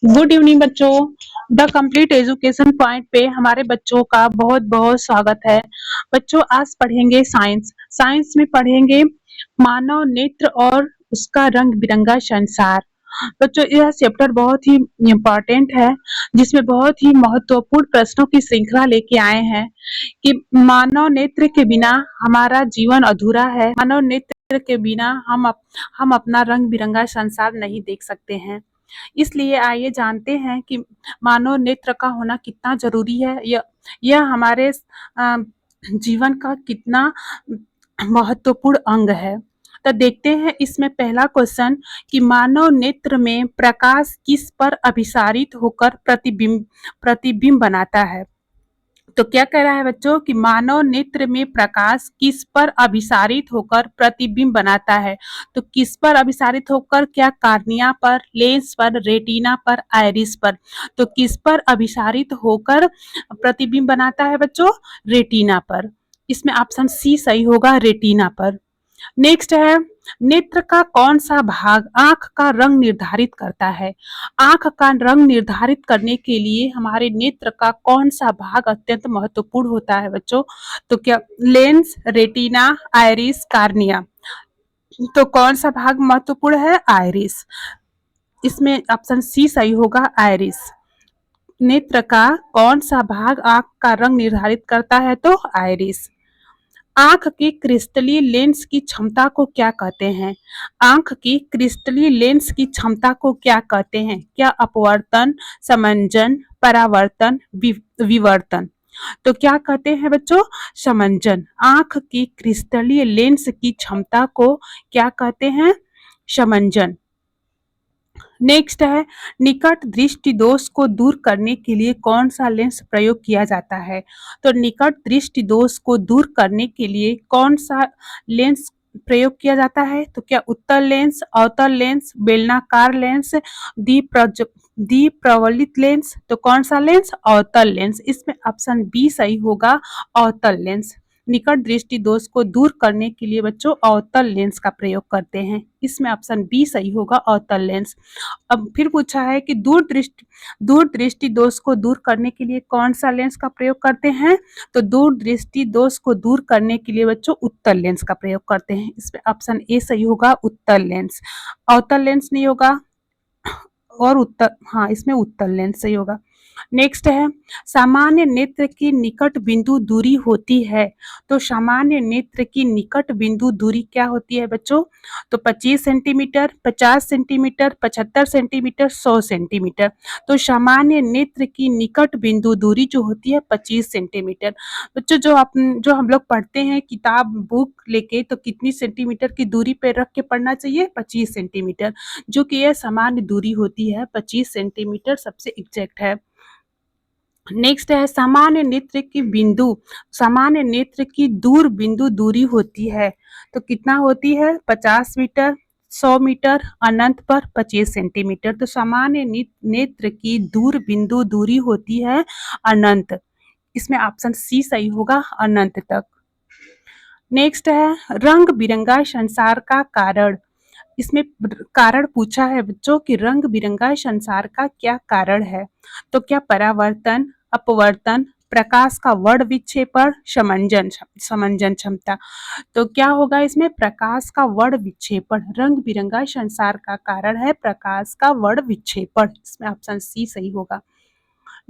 Good evening बच्चों। The complete education point पे हमारे बच्चों का बहुत बहुत स्वागत है। बच्चों आज पढ़ेंगे साइंस। साइंस में पढ़ेंगे मानव नेत्र और उसका रंग बिरंगा संसार। बच्चों यह चैप्टर बहुत ही इम्पोर्टेंट है, जिसमें बहुत ही महत्वपूर्ण प्रश्नों की श्रृंखला लेके आए हैं कि मानव नेत्र के बिना हमारा जीवन अधूरा है। मानव नेत्र के बिना हम अपना रंग बिरंगा संसार नहीं देख सकते हैं। इसलिए आइए जानते हैं कि मानव नेत्र का होना कितना जरूरी है। यह हमारे जीवन का कितना महत्वपूर्ण अंग है। तो देखते हैं इसमें पहला क्वेश्चन कि मानव नेत्र में प्रकाश किस पर अभिसारित होकर प्रतिबिंब प्रतिबिंब बनाता है। तो क्या कह रहा है बच्चों कि मानव नेत्र में प्रकाश किस पर अभिसारित होकर प्रतिबिंब बनाता है। तो किस पर अभिसारित होकर, क्या कार्निया पर, लेंस पर, रेटिना पर, आइरिस पर। तो किस पर अभिसारित होकर प्रतिबिंब बनाता है बच्चों? रेटिना पर। इसमें ऑप्शन सी सही होगा, रेटिना पर। नेक्स्ट है, नेत्र का कौन सा भाग आंख का रंग निर्धारित करता है। आंख का रंग निर्धारित करने के लिए हमारे नेत्र का कौन सा भाग अत्यंत महत्वपूर्ण होता है बच्चों? तो क्या लेंस, रेटिना, आइरिस, कार्निया। तो कौन सा भाग महत्वपूर्ण है? आइरिस। इसमें ऑप्शन सी सही होगा, आइरिस। नेत्र का कौन सा भाग आंख का रंग निर्धारित करता है? तो आइरिस। आंख की क्रिस्टलीय लेंस की क्षमता को क्या कहते हैं? आंख की क्रिस्टलीय लेंस की क्षमता को क्या कहते हैं? क्या अपवर्तन, समंजन, परावर्तन, विवर्तन। तो क्या कहते हैं बच्चों? समंजन। आंख की क्रिस्टलीय लेंस की क्षमता को क्या कहते हैं? समंजन। नेक्स्ट है, निकट दृष्टि दोष को दूर करने के लिए कौन सा लेंस प्रयोग किया जाता है। तो निकट दृष्टि दोष को दूर करने के लिए कौन सा लेंस प्रयोग किया जाता है? तो क्या उत्तल लेंस, अवतल लेंस, बेलनाकार लेंस, द्विप्रवलित लेंस। तो कौन सा लेंस? अवतल लेंस। इसमें ऑप्शन बी सही होगा, अवतल लेंस। निकट दृष्टि दोष को दूर करने के लिए बच्चों अवतल लेंस का प्रयोग करते हैं। इसमें ऑप्शन बी सही होगा, अवतल लेंस। अब फिर पूछा है कि दूर दृष्टि दोष को दूर करने के लिए कौन सा लेंस का प्रयोग करते हैं। तो दूर दृष्टि दोष को दूर करने के लिए बच्चों उत्तल लेंस का प्रयोग करते हैं। इसमें ऑप्शन ए सही होगा, उत्तल लेंस। अवतल लेंस नहीं होगा, और उत्तर, हाँ इसमें उत्तल लेंस सही होगा। नेक्स्ट है, सामान्य नेत्र की निकट बिंदु दूरी होती है। तो सामान्य नेत्र की निकट बिंदु दूरी क्या होती है बच्चों? तो 25 सेंटीमीटर, 50 सेंटीमीटर, 75 सेंटीमीटर, 100 सेंटीमीटर। तो सामान्य नेत्र की निकट बिंदु दूरी जो होती है 25 सेंटीमीटर। बच्चों जो हम लोग पढ़ते हैं किताब बुक लेके, तो कितनी सेंटीमीटर की दूरी पे रख के पढ़ना चाहिए? 25 सेंटीमीटर, जो कि यह सामान्य दूरी होती है। 25 सेंटीमीटर सबसे एग्जैक्ट है। नेक्स्ट है, सामान्य नेत्र की दूर बिंदु दूरी होती है। तो कितना होती है? 50 मीटर, 100 मीटर, अनंत पर 25 सेंटीमीटर। तो सामान्य नेत्र की दूर बिंदु दूरी होती है अनंत। इसमें ऑप्शन सी सही होगा, अनंत तक। नेक्स्ट है, रंग बिरंगा संसार का कारण। इसमें कारण पूछा है बच्चों कि रंग बिरंगा संसार का क्या कारण है। तो क्या परावर्तन, अपवर्तन, प्रकाश का वर्ण विक्षेपण, समंजन क्षमता। तो क्या होगा इसमें? प्रकाश का वर्ण विक्षेपण। रंग बिरंगा संसार का कारण है प्रकाश का वर्ण विक्षेपण। इसमें ऑप्शन सी सही होगा।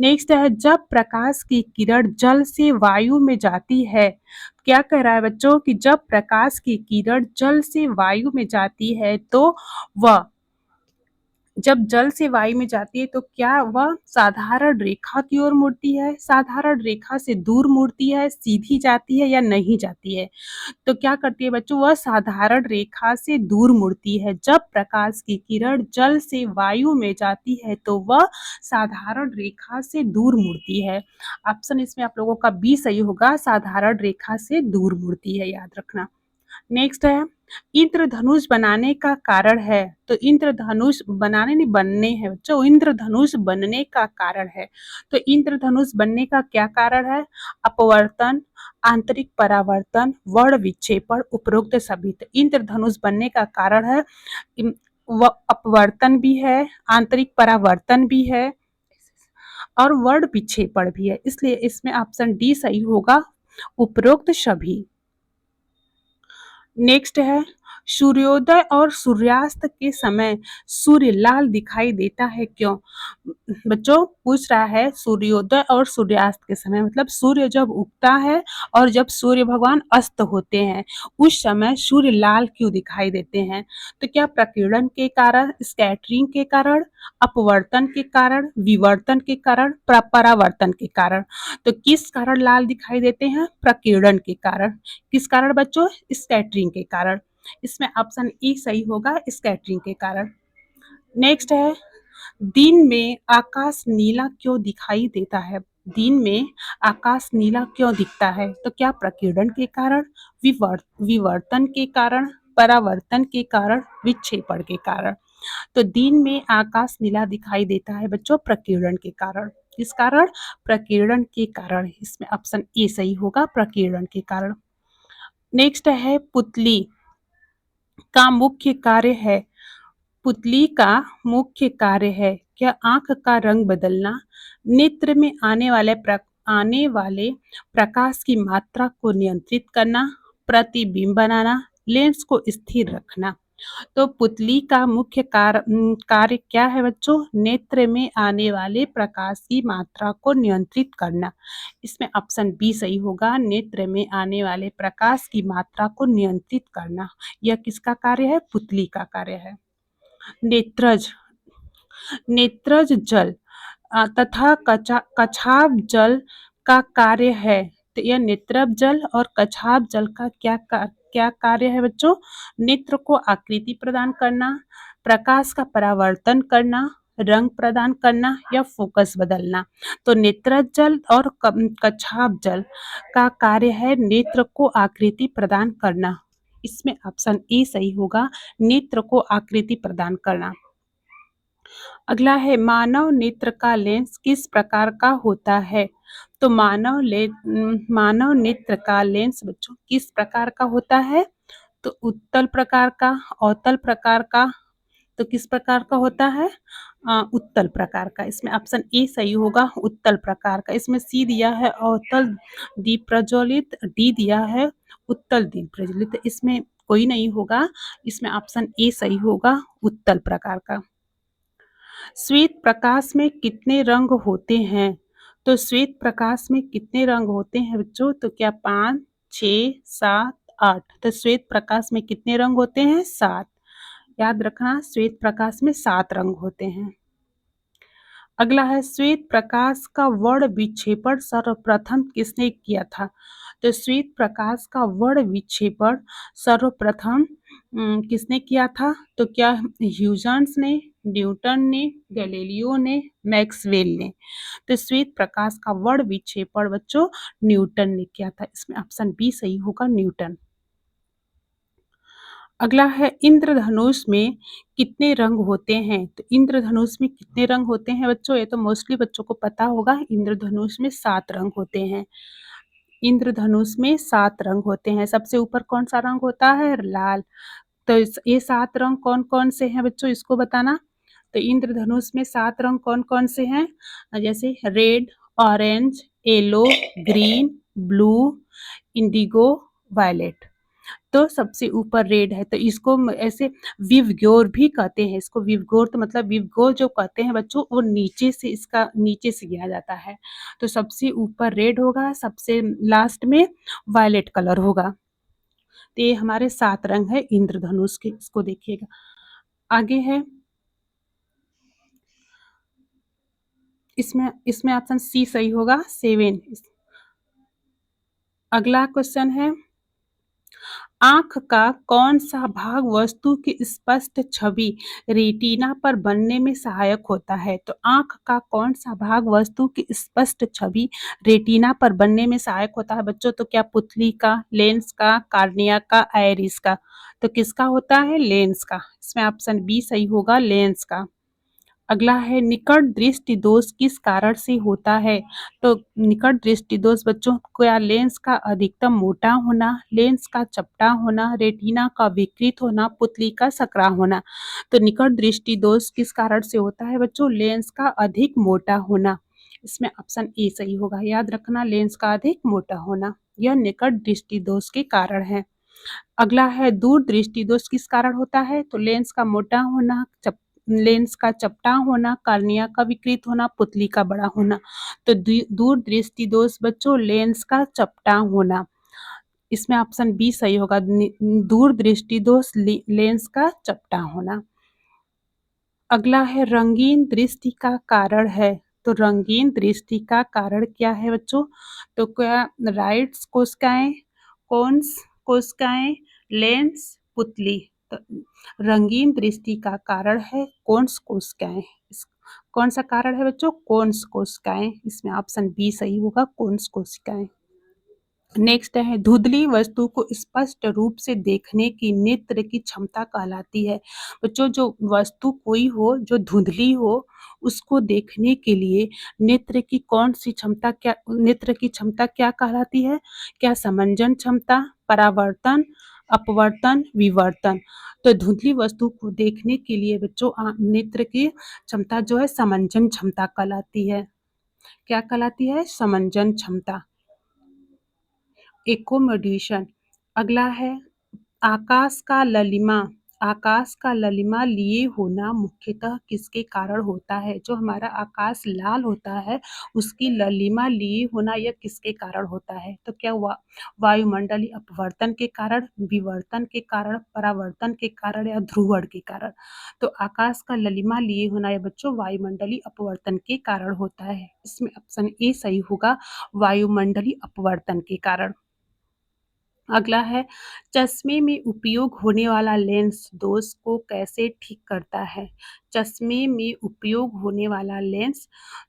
नेक्स्ट है, जब प्रकाश की किरण जल से वायु में जाती है। क्या कह रहा है बच्चों कि जब प्रकाश की किरण जल से वायु में जाती है तो वह, जब जल से वायु में जाती है तो क्या वह साधारण रेखा की ओर मुड़ती है, साधारण रेखा से दूर मुड़ती है, सीधी जाती है या नहीं जाती है। तो क्या करती है बच्चों? वह साधारण रेखा से दूर मुड़ती है। जब प्रकाश की किरण जल से वायु में जाती है तो वह साधारण रेखा से दूर मुड़ती है। ऑप्शन इसमें आप लोगों का बी सही होगा, साधारण रेखा से दूर मुड़ती है, याद रखना। नेक्स्ट है, इंद्रधनुष बनाने का कारण है। तो इंद्रधनुष बनाने नहीं, बनने है बच्चों, इंद्रधनुष बनने का कारण है। तो इंद्रधनुष बनने का क्या कारण है? अपवर्तन, आंतरिक परावर्तन, वर्ण विक्षेपण, उपरोक्त सभी। तो इंद्रधनुष बनने का कारण है अपवर्तन भी है, आंतरिक परावर्तन भी है और वर्ण विक्षेपण भी है, इसलिए इसमें ऑप्शन डी सही होगा, उपरोक्त सभी। नेक्स्ट है, सूर्योदय और सूर्यास्त के समय सूर्य लाल दिखाई देता है क्यों? बच्चों पूछ रहा है सूर्योदय और सूर्यास्त के समय, मतलब सूर्य जब उगता है और जब सूर्य भगवान अस्त होते हैं उस समय सूर्य लाल क्यों दिखाई देते हैं? तो क्या प्रकीर्णन के कारण, स्कैटरिंग के कारण, अपवर्तन के कारण, विवर्तन के कारण, परावर्तन के कारण? तो किस कारण लाल दिखाई देते हैं? प्रकीर्णन के कारण। किस कारण बच्चों? स्कैटरिंग के कारण। इसमें ऑप्शन ई सही होगा, स्कैटरिंग के कारण। नेक्स्ट है, दिन में आकाश नीला क्यों दिखाई देता है? दिन में आकाश नीला क्यों दिखता है? तो क्या प्रकीर्णन के कारण, विवर्तन के कारण, परावर्तन के कारण, विक्षेपण के कारण? तो दिन में आकाश नीला दिखाई देता है बच्चों प्रकीर्णन के कारण। किस कारण? प्रकीर्णन के कारण। इसमें ऑप्शन ए सही होगा, प्रकीर्णन के कारण। नेक्स्ट है, पुतली का मुख्य कार्य है, पुतली का मुख्य कार्य है क्या? आंख का रंग बदलना, नेत्र में आने वाले प्रकाश की मात्रा को नियंत्रित करना, प्रतिबिंब बनाना, लेंस को स्थिर रखना। तो पुतली का मुख्य कार्य क्या है बच्चों? नेत्र में आने वाले प्रकाश की मात्रा को नियंत्रित करना। इसमें ऑप्शन बी सही होगा, नेत्र में आने वाले प्रकाश की मात्रा को नियंत्रित करना। यह किसका कार्य है? पुतली का कार्य है। नेत्रज नेत्रज जल तथा कछाव जल का कार्य है। तो यह नेत्रज जल और कछाव जल का क्या कार्य है बच्चों? नेत्र को आकृति प्रदान करना, प्रकाश का परावर्तन करना, रंग प्रदान करना या फोकस बदलना। तो नेत्रज जल और कछाव जल का कार्य है नेत्र को आकृति प्रदान करना। इसमें ऑप्शन ए सही होगा, नेत्र को आकृति प्रदान करना। अगला है, मानव नेत्र का लेंस किस प्रकार का होता है? तो मानव नेत्र का लेंस बच्चों किस प्रकार का होता है? तो उत्तल प्रकार का, अवतल प्रकार का। तो किस प्रकार का होता है? उत्तल प्रकार का। इसमें ऑप्शन ए सही होगा, उत्तल प्रकार का। इसमें सी दिया है अवतल दीप प्रज्वलित, डी दिया है उत्तल दीप प्रज्वलित। इसमें कोई नहीं होगा, इसमें ऑप्शन ए सही होगा, उत्तल प्रकार का। श्वेत प्रकाश में कितने रंग होते हैं? तो श्वेत प्रकाश में कितने रंग होते हैं बच्चों? तो क्या 5, 6, 7, 8? तो श्वेत प्रकाश में कितने रंग होते हैं? 7। याद रखना, श्वेत प्रकाश में 7 रंग होते हैं। अगला है, श्वेत प्रकाश का वर्ण विक्षेपण सर्वप्रथम किसने किया था? तो श्वेत प्रकाश का वर्ण विक्षेपण सर्वप्रथम किसने किया था? तो क्या ह्यूजेंस ने, न्यूटन ने, गैलीलियो ने, मैक्सवेल ने? तो श्वेत प्रकाश का वर्ण विक्षेपण बच्चों न्यूटन ने किया था। इसमें ऑप्शन बी सही होगा, न्यूटन। अगला है, इंद्रधनुष में कितने रंग होते हैं? तो इंद्रधनुष में कितने रंग होते हैं बच्चों? ये तो मोस्टली बच्चों को पता होगा, इंद्रधनुष में 7 रंग होते हैं। इंद्रधनुष में 7 रंग होते हैं। सबसे ऊपर कौन सा रंग होता है? लाल। तो ये 7 रंग कौन कौन से हैं बच्चों, इसको बताना। तो इंद्रधनुष में 7 रंग कौन कौन से हैं? जैसे red, orange, yellow, green, blue, indigo, violet. तो सबसे ऊपर रेड है, तो इसको ऐसे विवग्योर भी कहते हैं। इसको विवग्योर, तो मतलब विवग्योर जो कहते हैं बच्चों, वो नीचे से, इसका नीचे से गिना जाता है। तो सबसे ऊपर रेड होगा, सबसे लास्ट में वायलेट कलर होगा। तो ये हमारे 7 रंग है इंद्रधनुष के, इसको देखिएगा। आगे है, इसमें ऑप्शन सी सही होगा, 7। अगला क्वेश्चन है, आंख का कौन सा भाग वस्तु की स्पष्ट छवि रेटिना पर बनने में सहायक होता है? तो आंख का कौन सा भाग वस्तु की स्पष्ट छवि रेटिना पर बनने में सहायक होता है बच्चों? तो क्या पुतली का, लेंस का, कार्निया का, आइरिस का? तो किसका होता है? लेंस का। इसमें ऑप्शन बी सही होगा, लेंस का। अगला है निकट दृष्टि दोष किस कारण से होता है? तो निकट दृष्टि दोष बच्चों क्या लेंस का अधिकतम मोटा होना, लेंस का चपटा होना, रेटिना का विकृत होना, पुतली का सकरा होना। तो निकट दृष्टि दोष किस कारण से होता है बच्चों? लेंस का अधिक मोटा होना। इसमें ऑप्शन ए सही होगा। याद रखना लेंस का अधिक मोटा होना यह निकट दृष्टि दोष के कारण है। अगला है दूर दृष्टि दोष किस कारण होता है? तो लेंस का मोटा होना, लेंस का चपटा होना, कार्निया का विकृत होना, पुतली का बड़ा होना। तो दूर दृष्टि दोष बच्चों लेंस का चपटा होना। इसमें ऑप्शन बी सही होगा। दूर दृष्टि दोष लेंस का चपटा होना। अगला है रंगीन दृष्टि का कारण है। तो रंगीन दृष्टि का कारण क्या है बच्चों? तो क्या राइट्स कोशिकाएं, कोन्स कोशिकाएं, लेंस, पुतली। तो रंगीन दृष्टि का कारण है कोन्स कोशिकाएं। कौन सा कारण है बच्चों? कोन्स कोशिकाएं। इसमें ऑप्शन बी सही होगा, कोन्स कोशिकाएं। नेक्स्ट है धुंधली वस्तु को स्पष्ट रूप से देखने की नेत्र की क्षमता कहलाती है। बच्चों जो वस्तु कोई हो जो धुंधली हो उसको देखने के लिए नेत्र की कौन सी क्षमता क्या नेत्र की क्षमता क्या कहलाती है? क्या समंजन क्षमता, परावर्तन, अपवर्तन, विवर्तन। तो धुंधली वस्तु को देखने के लिए बच्चों नेत्र की क्षमता जो है समंजन क्षमता कहलाती है। क्या कहलाती है? समंजन क्षमता। एकोमोडेशन। अगला है आकाश का ललिमा। आकाश का ललिमा लिए होना मुख्यतः किसके कारण होता है? जो हमारा आकाश लाल होता है उसकी ललिमा लिए होना यह किसके कारण होता है? तो क्या वायुमंडलीय अपवर्तन के कारण, विवर्तन के कारण, परावर्तन के कारण या ध्रुवण के कारण। तो आकाश का ललिमा लिए होना यह बच्चों वायुमंडलीय अपवर्तन के कारण होता है। इसमें ऑप्शन ए सही होगा, वायुमंडलीय अपवर्तन के कारण। अगला है चश्मे में उपयोग होने वाला लेंस दोष को कैसे ठीक करता है? चश्मे में उपयोग होने वाला लेंस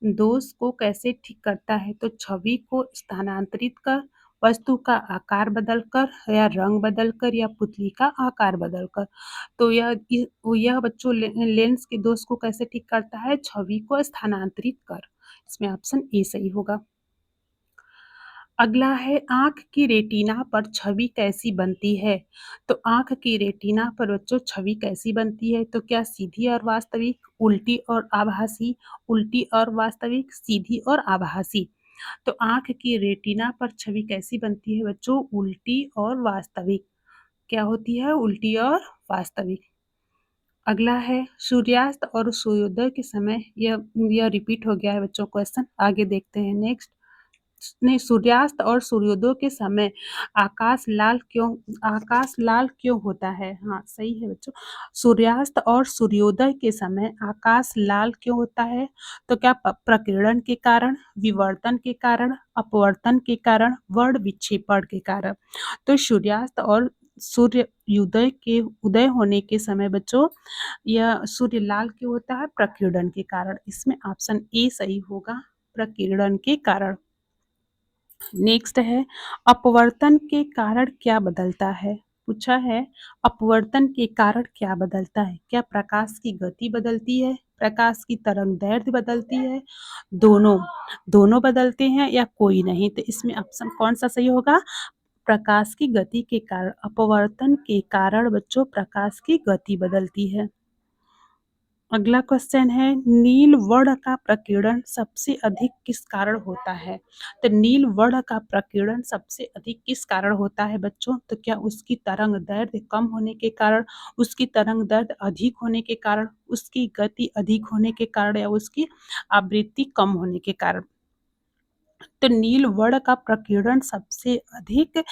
दोष को कैसे ठीक करता है? तो छवि को स्थानांतरित कर, वस्तु का आकार बदलकर या रंग बदलकर या पुतली का आकार बदलकर। तो यह बच्चों लेंस के दोष को कैसे ठीक करता है? छवि को स्थानांतरित कर। इसमें ऑप्शन ए सही होगा। अगला है आँख की रेटिना पर छवि कैसी बनती है? तो आँख की रेटिना पर बच्चों छवि कैसी बनती है? तो क्या सीधी और वास्तविक, उल्टी और आभासी, उल्टी और वास्तविक, सीधी और आभासी। तो आँख की रेटिना पर छवि कैसी बनती है बच्चों? उल्टी और वास्तविक। क्या होती है? उल्टी और वास्तविक। अगला है सूर्यास्त और सूर्योदय के समय यह रिपीट हो गया है बच्चों क्वेश्चन, आगे देखते हैं नेक्स्ट। नहीं, सूर्यास्त और सूर्योदय के समय आकाश लाल क्यों होता है? हाँ सही है बच्चों। सूर्यास्त और सूर्योदय के समय आकाश लाल क्यों होता है? तो क्या प्रकीर्णन के कारण, विवर्तन के कारण, अपवर्तन के कारण, वर्ण विक्षेपण के कारण। तो सूर्यास्त और सूर्योदय के उदय होने के समय बच्चों यह सूर्य लाल क्यों होता है? प्रकीर्णन के कारण। इसमें ऑप्शन ए सही होगा, प्रकीर्णन के कारण। नेक्स्ट है अपवर्तन के कारण क्या बदलता है? पूछा है अपवर्तन के कारण क्या बदलता है? क्या प्रकाश की गति बदलती है, प्रकाश की तरंगदैर्घ्य बदलती है, दोनों दोनों बदलते हैं या कोई नहीं? तो इसमें ऑप्शन कौन सा सही होगा? प्रकाश की गति के कारण, अपवर्तन के कारण बच्चों प्रकाश की गति बदलती है। अगला क्वेश्चन है नील वर्ण का प्रकीर्णन सबसे अधिक किस कारण होता है? तो नील वर्ण का प्रकीर्णन सबसे अधिक किस कारण होता है बच्चों? तो क्या उसकी तरंग दैर्घ्य कम होने के कारण, उसकी तरंग दैर्घ्य अधिक होने के कारण, उसकी गति अधिक होने के कारण या उसकी आवृत्ति कम होने के कारण। तो नील वर्ण का प्रकीर्णन सबसे अधिक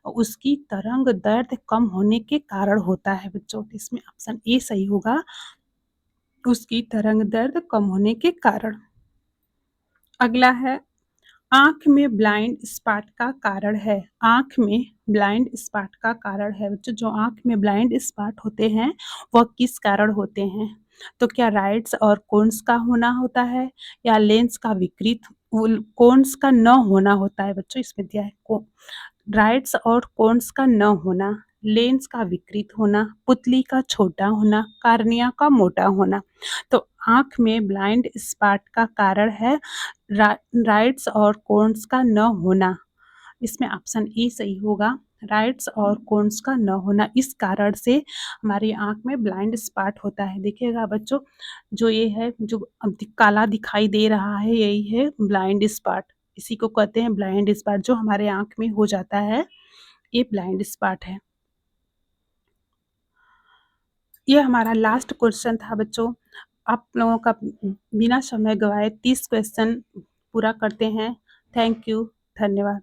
उसकी तरंग दैर्घ्य कम होने के कारण होता है बच्चों। इसमें ऑप्शन ए सही होगा, उसकी तरंग दैर्घ्य कम होने के कारण। अगला है आंख में ब्लाइंड स्पॉट का कारण है। आंख में ब्लाइंड स्पॉट का कारण है बच्चों, जो आंख में ब्लाइंड स्पॉट होते हैं वह किस कारण होते हैं? तो क्या राइट्स और कोन्स का होना होता है या लेंस का विकृत कोन्स का न होना होता है बच्चों? इसमें दिया है राइट्स और कोन्स का न होना लेंस का विकृत होना, पुतली का छोटा होना, कार्निया का मोटा होना। तो आँख में ब्लाइंड स्पॉट का कारण है राइट्स और कोन्स का न होना। इसमें ऑप्शन ए सही होगा, राइट्स और कोन्स का न होना। इस कारण से हमारी आँख में ब्लाइंड स्पॉट होता है। देखिएगा बच्चों, जो ये है, जो काला दिखाई दे रहा है, यही है ब्लाइंड स्पॉट। इसी को कहते हैं ब्लाइंड स्पॉट, जो हमारे आँख में हो जाता है, ये ब्लाइंड स्पॉट है। ये हमारा लास्ट क्वेश्चन था बच्चों। आप लोगों का बिना समय गवाए 30 क्वेश्चन पूरा करते हैं। थैंक यू, धन्यवाद।